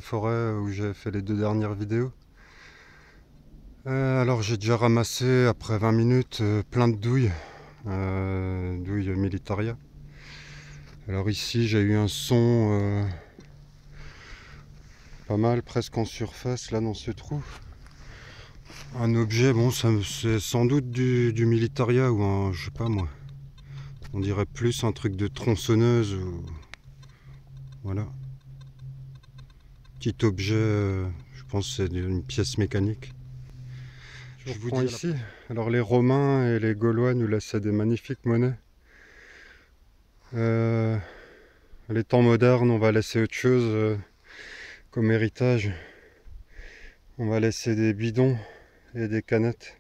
forêt où j'ai fait les 2 dernières vidéos. Alors j'ai déjà ramassé après 20 minutes plein de douilles, douilles Militaria. Alors ici j'ai eu un son pas mal, presque en surface là dans ce trou. Un objet, bon c'est sans doute du Militaria ou un, je sais pas moi, on dirait plus un truc de tronçonneuse ou... Voilà. Petit objet, je pense que c'est une pièce mécanique. Je vous dis ici, alors les Romains et les Gaulois nous laissaient des magnifiques monnaies. Les temps modernes, on va laisser autre chose comme héritage. On va laisser des bidons et des canettes.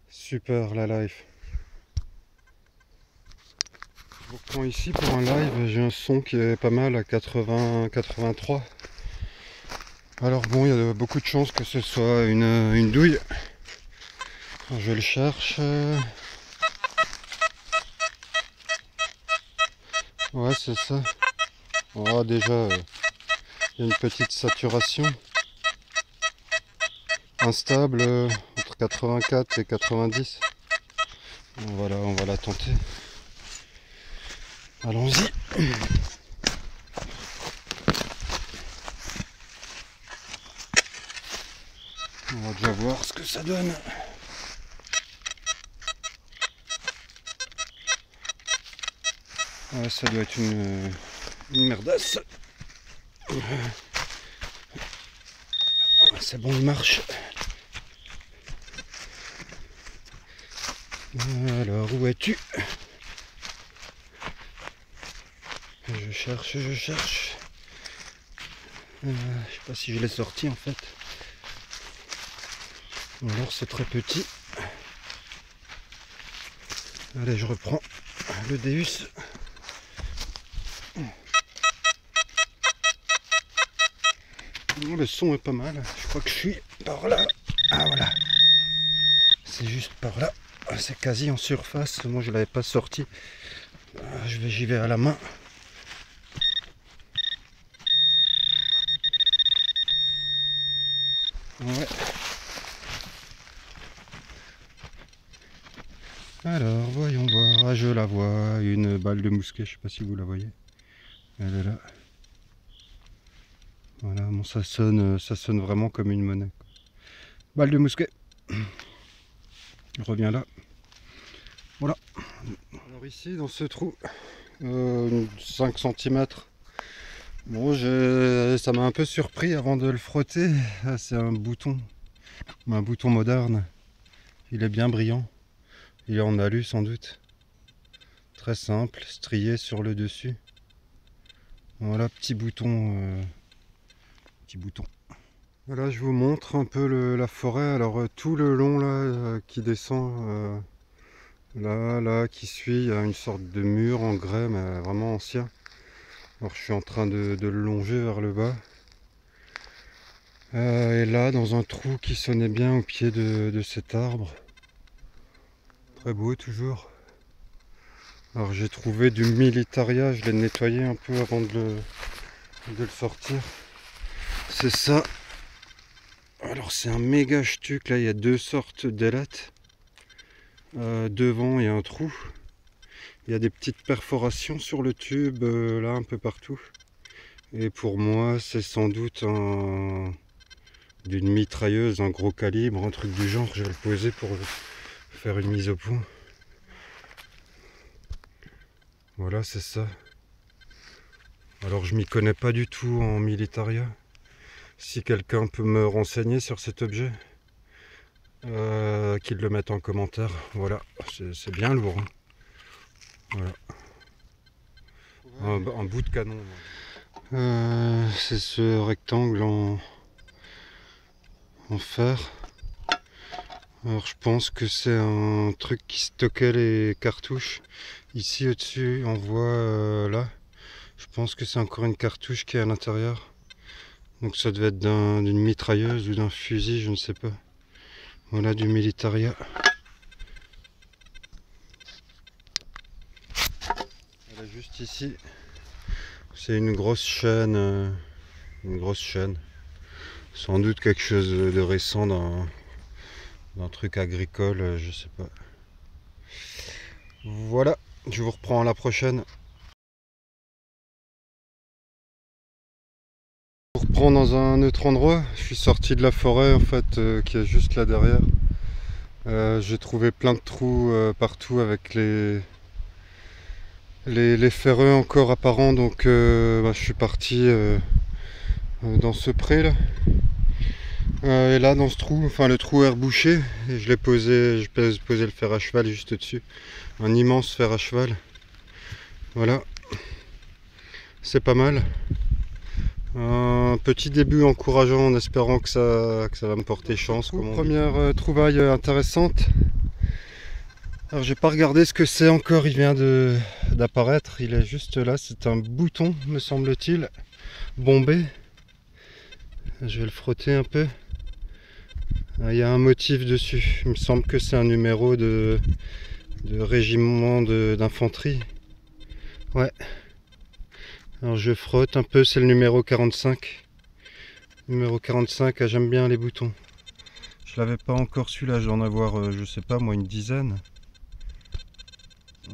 Super la life. Je vous reprends ici pour un live, j'ai un son qui est pas mal à 80-83. Alors bon, il y a beaucoup de chances que ce soit une douille. Alors, je le cherche. Ouais, c'est ça. Oh, déjà, il y a une petite saturation. Instable entre 84 et 90. Voilà, on va la tenter. Allons-y. On va déjà voir ce que ça donne. Ouais, ça doit être une merdasse. C'est bon, il marche. Alors, où es-tu? Je cherche. Je sais pas si je l'ai sorti en fait. Ou alors c'est très petit. Allez, je reprends le Deus. Le son est pas mal. Je crois que je suis par là. Ah voilà. C'est juste par là. C'est quasi en surface. Moi je l'avais pas sorti. J'y vais à la main. Ouais. Alors voyons voir. Ah, je la vois. Une balle de mousquet. Je sais pas si vous la voyez. Elle est là. Voilà. Bon, ça sonne vraiment comme une monnaie. Balle de mousquet. Je reviens là. Voilà. Alors ici dans ce trou, 5 cm. Bon, ça m'a un peu surpris avant de le frotter. Ah, c'est un bouton moderne. Il est bien brillant. Il est en alu sans doute. Très simple, strié sur le dessus. Voilà, petit bouton. Voilà, je vous montre un peu la forêt. Alors tout le long là qui descend, là qui suit, il y a une sorte de mur en grès, mais vraiment ancien. Alors je suis en train de le longer vers le bas. Et là, dans un trou qui sonnait bien au pied de cet arbre. Très beau toujours. Alors j'ai trouvé du Militaria, je l'ai nettoyé un peu avant de le sortir. C'est ça. Alors c'est un méga stuc, là il y a 2 sortes d'ailettes. Devant il y a un trou. Il y a des petites perforations sur le tube, là un peu partout. Et pour moi c'est sans doute d'une mitrailleuse, un gros calibre, un truc du genre. Je vais le poser pour faire une mise au point. Voilà, c'est ça. Alors je m'y connais pas du tout en Militaria. Si quelqu'un peut me renseigner sur cet objet, qu'il le mette en commentaire. Voilà, c'est bien lourd. Hein. Voilà. Un bout de canon. C'est ce rectangle en fer. Alors je pense que c'est un truc qui stockait les cartouches. Ici au-dessus on voit là. Je pense que c'est encore une cartouche qui est à l'intérieur. Donc ça devait être d'une mitrailleuse ou d'un fusil, je ne sais pas. Voilà du Militaria. Voilà juste ici. C'est une grosse chaîne une grosse chaîne. Sans doute quelque chose de récent d'un truc agricole, je sais pas. Voilà, je vous reprends à la prochaine. Je vous reprends dans un autre endroit. Je suis sorti de la forêt en fait, qui est juste là derrière. J'ai trouvé plein de trous partout avec les ferreux encore apparents, donc je suis parti dans ce pré là. Et là dans ce trou, enfin le trou est rebouché et je l'ai posé, le fer à cheval juste dessus. Un immense fer à cheval. Voilà. C'est pas mal. Un petit début encourageant en espérant que ça va me porter chance. Première trouvaille intéressante. Alors j'ai pas regardé ce que c'est encore, il vient d'apparaître, il est juste là, c'est un bouton me semble-t-il, bombé. Je vais le frotter un peu. Il y a un motif dessus, il me semble que c'est un numéro de régiment d'infanterie. Ouais. Alors je frotte un peu, c'est le numéro 45. Numéro 45, ah, j'aime bien les boutons. Je l'avais pas encore celui-là, je dois en avoir, je sais pas moi, une dizaine.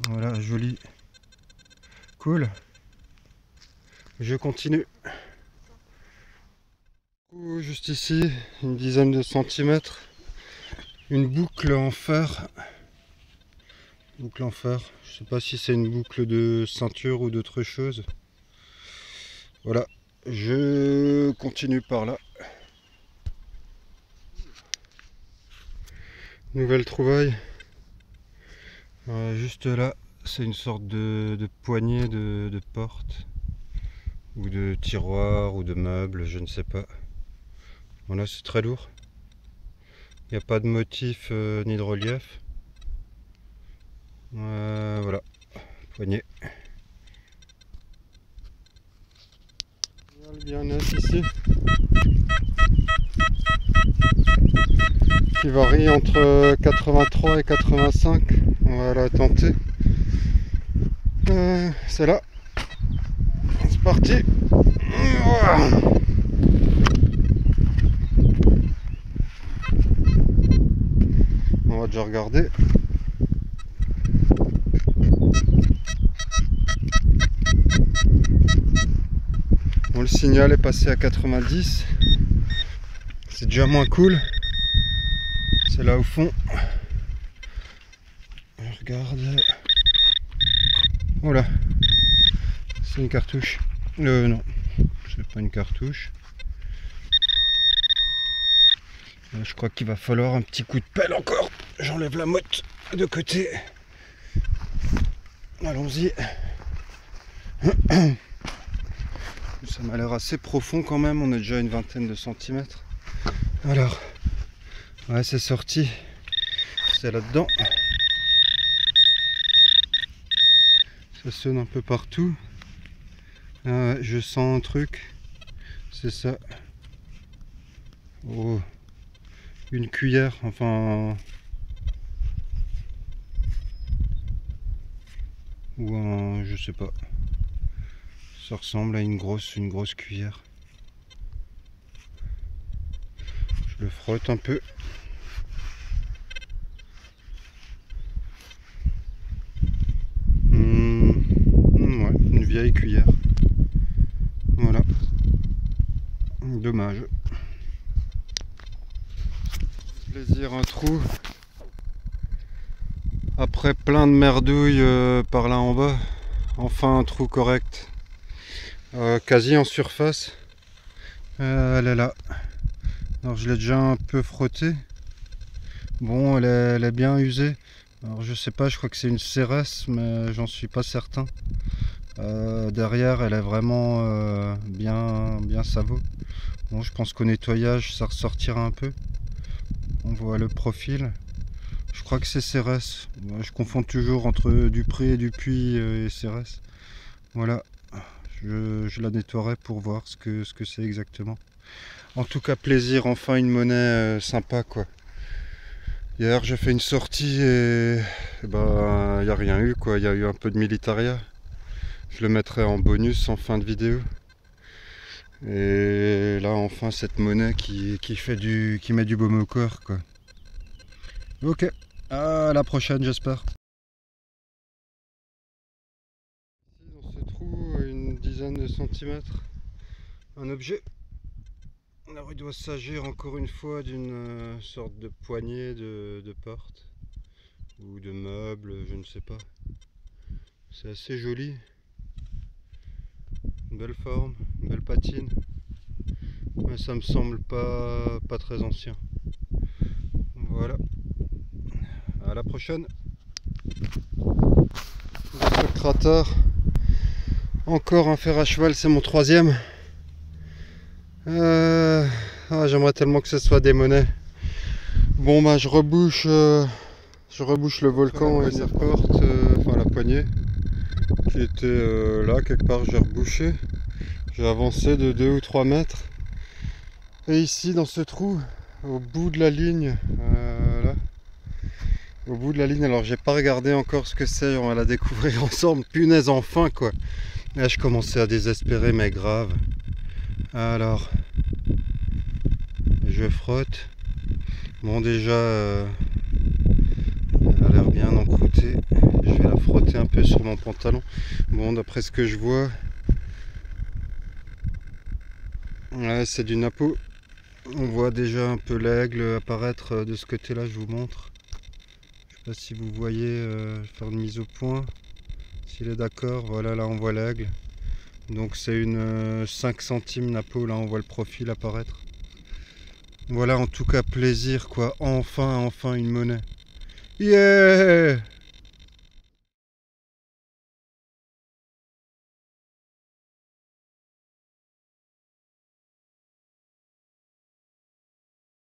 Voilà, joli. Cool. Je continue. Juste ici, une dizaine de centimètres. Une boucle en fer. Boucle en fer. Je sais pas si c'est une boucle de ceinture ou d'autre chose. Voilà. Je continue par là. Nouvelle trouvaille. Juste là, c'est une sorte de poignée de porte. Ou de tiroir ou de meuble, je ne sais pas. Voilà, c'est très lourd. Il n'y a pas de motif ni de relief. Voilà, poignée. Bien net ici. Qui varie entre 83 et 85. On va la tenter. C'est là. C'est parti. On va déjà regarder. Bon, le signal est passé à 90. C'est déjà moins cool. C'est là au fond. On regarde. Voilà. C'est une cartouche. Non, c'est pas une cartouche. Je crois qu'il va falloir un petit coup de pelle encore. J'enlève la motte de côté. Allons-y. Ça m'a l'air assez profond quand même. On est déjà à une vingtaine de centimètres. Alors, ouais, c'est sorti. C'est là-dedans. Ça sonne un peu partout. Je sens un truc. C'est ça. Oh. Une cuillère, enfin... Ou un... je sais pas. Ça ressemble à une grosse cuillère. Je le frotte un peu. Ouais, une vieille cuillère. Voilà. Dommage. Plaisir, un trou. Après plein de merdouilles par là en bas. Enfin un trou correct. Quasi en surface. Elle est là. Alors je l'ai déjà un peu frotté. Bon, elle est bien usée. Alors je sais pas, je crois que c'est une CRS, mais j'en suis pas certain. Derrière, elle est vraiment bien savot. Bon, je pense qu'au nettoyage, ça ressortira un peu. On voit le profil. Je crois que c'est CRS. Je confonds toujours entre Dupré, Dupuis et CRS. Voilà. Je la nettoierai pour voir ce que c'est exactement. En tout cas, plaisir, enfin une monnaie sympa quoi. Hier j'ai fait une sortie et ben il n'y a rien eu quoi, il y a eu un peu de militaria. Je le mettrai en bonus en fin de vidéo. Et là enfin cette monnaie qui met du baume au corps quoi. Ok, à la prochaine j'espère. Ici dans ce trou, à une dizaine de centimètres, un objet. Alors il doit s'agir encore une fois d'une sorte de poignée de porte ou de meuble, je ne sais pas. C'est assez joli. Une belle forme, une belle patine. Mais ça me semble pas très ancien. Voilà. À la prochaine. Dans ce cratère, encore un fer à cheval, c'est mon troisième. J'aimerais tellement que ce soit des monnaies. Bon bah je rebouche le volcan et la porte, enfin la poignée qui était là quelque part, j'ai rebouché. J'ai avancé de 2 ou 3 mètres. Et ici dans ce trou, au bout de la ligne, là, au bout de la ligne, alors j'ai pas regardé encore ce que c'est, on va la découvrir ensemble. Punaise, enfin quoi. Là je commençais à désespérer mais grave. Alors je frotte. Bon déjà elle a l'air bien encroûtée. Je vais la frotter un peu sur mon pantalon. Bon d'après ce que je vois, ouais, c'est du napo. On voit déjà un peu l'aigle apparaître de ce côté là, je vous montre. Je sais pas si vous voyez, faire une mise au point. S'il est d'accord, voilà, là on voit l'aigle. Donc c'est une 5 centimes napo, là on voit le profil apparaître. Voilà, en tout cas plaisir quoi, enfin une monnaie. Yeah!